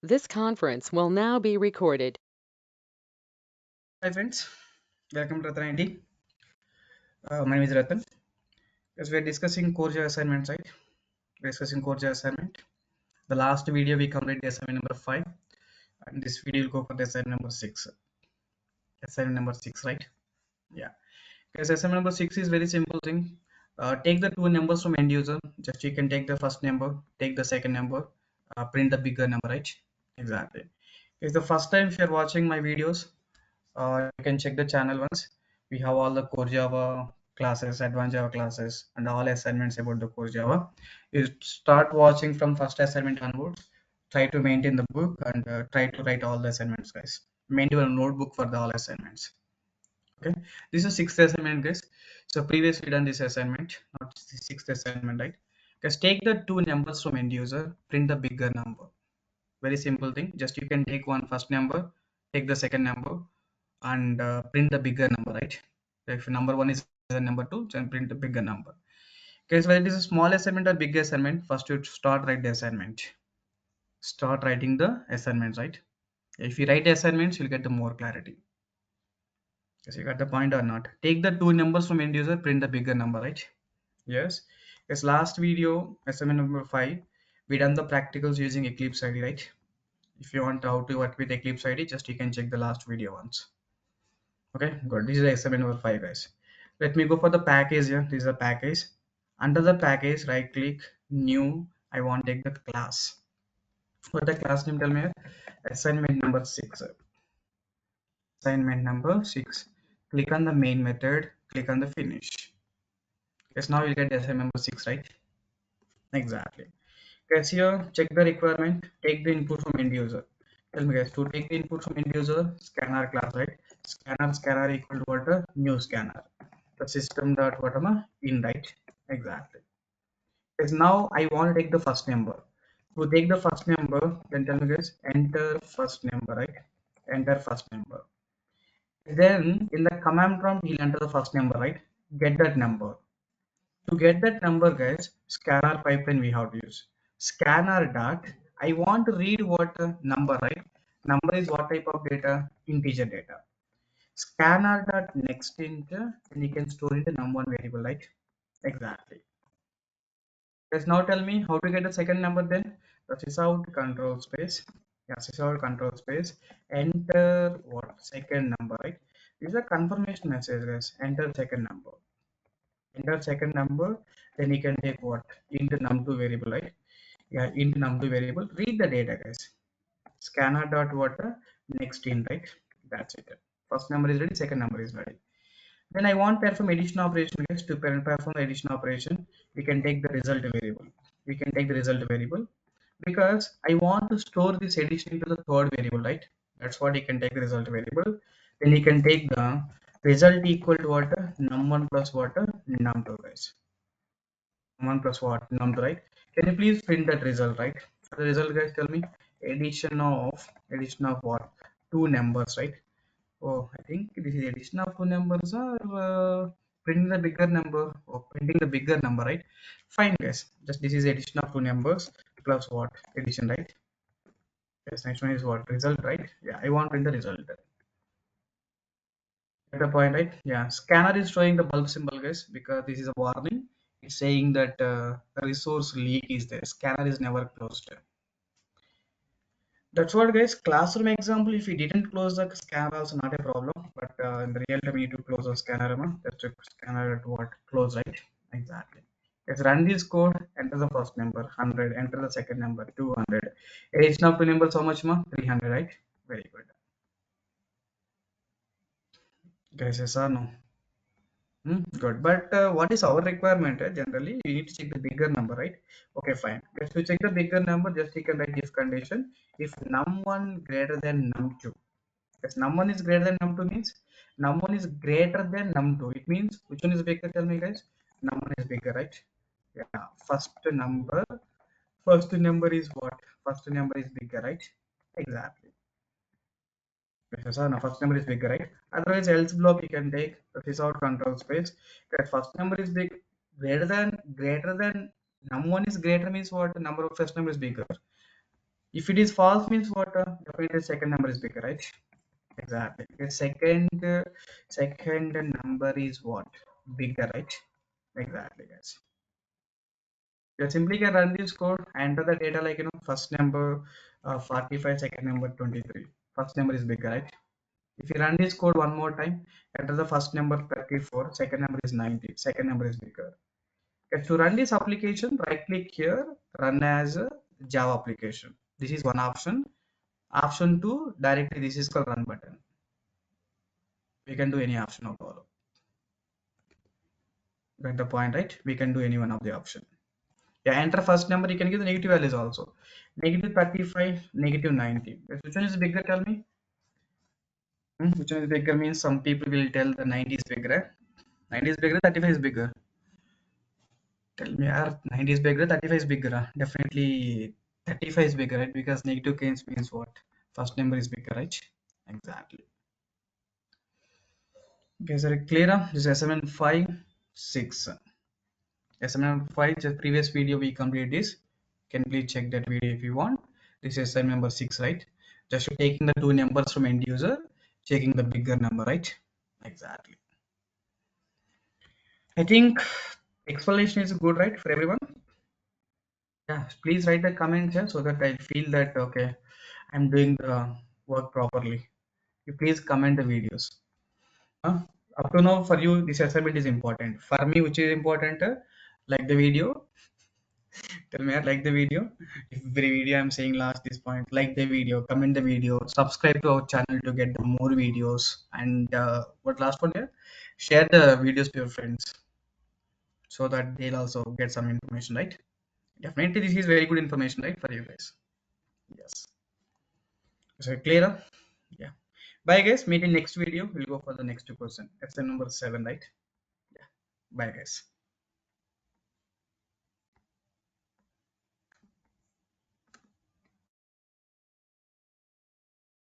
This conference will now be recorded. Hi friends, welcome to Ratan ID. My name is Ratan. As we are discussing COREJAVA assignments, right? We're discussing COREJAVA assignment. The last video we completed assignment number 5, and this video will go for the assignment number 6. Assignment number 6, right? Yeah. Because assignment number 6 is very simple thing. Take the two numbers from end user. Just you can take the first number, take the second number, print the bigger number, right? Exactly. It's the first time if you're watching my videos, you can check the channel once. We have all the core Java classes, advanced Java classes, and all assignments about the core Java. You start watching from first assignment onwards. Try to maintain the book and try to write all the assignments, guys. Maintain a notebook for the all assignments. Okay, this is sixth assignment, guys. So previously done this assignment, not the sixth assignment, right? Guys, take the two numbers from end user, print the bigger number. Very simple thing. Just you can take one first number, take the second number, and print the bigger number, right? If number one is the number two, then print the bigger number. Okay, so whether it is a small assignment or big assignment, first you start write the assignment. Start writing the assignments, right? If you write the assignments, you'll get the more clarity. Yes, you got the point or not? Take the two numbers from end user, print the bigger number, right? Yes. Yes, last video, assignment number 5, we done the practicals using Eclipse ID, right? If you want how to work with Eclipse ID, just you can check the last video once. Okay, good. This is assignment number 5, guys. Let me go for the package here. This is a package. Under the package, right click, new. I want to take the class. For the class name, tell me here, assignment number 6. Assignment number 6. Click on the main method, click on the finish. Yes, now you get assignment number 6, right? Exactly. Guys, here check the requirement, take the input from end user. Tell me guys, to take the input from end user, scanner class, right? Scanner equal to what? New scanner. The system dot whatever in, right? Exactly. Because now I want to take the first number. To take the first number, then tell me guys, enter first number, right? Enter first number. Then in the command prompt, he'll enter the first number, right? Get that number. To get that number, guys, scanner pipeline we have to use. Scanner dot. I want to read what number, right? Number is what type of data? Integer data. Scanner dot next int, and you can store in the num1 variable, right? Exactly. Yes, now tell me how to get the second number then. The sysout control space. Yeah, sysout control space. Enter what? Second number, right? This is a confirmation message, guys. Enter second number. Enter second number. Then you can take what? Int num2 variable, right? Yeah, int num2 variable. Read the data, guys. Scanner dot what? Next int, right? That's it. First number is ready. Second number is ready. Then I want perform addition operation, guys. To perform the addition operation, we can take the result variable. We can take the result variable because I want to store this addition into the third variable, right? That's what you can take the result variable. Then you can take the result equal to what? Num1 plus what? Num2, guys. Num1 plus what? Num2, right? Can you please print that result, right? For the result, guys, tell me addition of what? Two numbers, right? Oh, I think this is addition of two numbers or printing the bigger number or printing the bigger number, right? Fine, guys. Just this is addition of two numbers plus what? Addition, right? Yes, next one is what? Result, right? Yeah, I want to print the result. Get the point, right? Yeah, scanner is showing the bulb symbol, guys, because this is a warning. It's saying that the resource leak is there. Scanner is never closed. That's what, guys. Classroom example, if you didn't close the scanner also not a problem, but in the real time you need to close the scanner. That's a scanner at what? Close, right? Exactly. Let's run this code, enter the first number 100, enter the second number 200. Addition of two numbers how much ma? 300, right? Very good. Guys, yes or no? Good. But what is our requirement? Generally, you need to check the bigger number, right? Okay, fine. Just to check the bigger number, just you can write if condition. If num1 greater than num2. Yes, num1 is greater than num2 means num1 is greater than num2. It means which one is bigger? Tell me, guys. Num1 is bigger, right? Yeah. First number is what? First number is bigger, right? Exactly. Yes, sir. Now first number is bigger, right? Otherwise, else block you can take. This is our control space. That first number is big, greater than num1 is greater means what? Number of first number is bigger. If it is false means what? Definitely second number is bigger, right? Exactly. The second number is what? Bigger, right? Exactly, guys. You simply can run this code, enter the data like first number 45, second number 23. First number is bigger, right? If you run this code one more time, enter the first number 34, second number is 90, second number is bigger. Okay, to run this application, right click here, run as a Java application. This is one option. Option 2, directly this is called run button. We can do any option of all. Get the point, right? We can do any one of the option. Yeah, enter first number, you can give the negative values also. Negative 35, negative 90. Which one is bigger, tell me? Which one is bigger means some people will tell the 90 is bigger. 90 is bigger, 35 is bigger. Tell me, are 90 is bigger, 35 is bigger? Definitely 35 is bigger, right? Because negative case means what? First number is bigger, right? Exactly. Okay, so clear? This is assignment 5, 6. Assignment 5, just previous video we completed this. Can please check that video if you want. This is assignment number 6, right? Just taking the two numbers from end user, checking the bigger number, right? Exactly. I think explanation is good, right, for everyone? Yeah, please write the comment here so that I feel that okay, I'm doing the work properly. You please comment the videos. Huh? Up to now for you, this assignment is important. For me, which is important, like the video. Tell me, like the video. Every video I'm saying last this point, like the video, comment the video, subscribe to our channel to get the more videos, and what last one here, share the videos to your friends so that they'll also get some information, right? Definitely, this is very good information, right, for you guys. Yes. So clear? Yeah. Bye, guys. Meet in next video. We'll go for the next question. That's the number 7, right? Yeah. Bye, guys.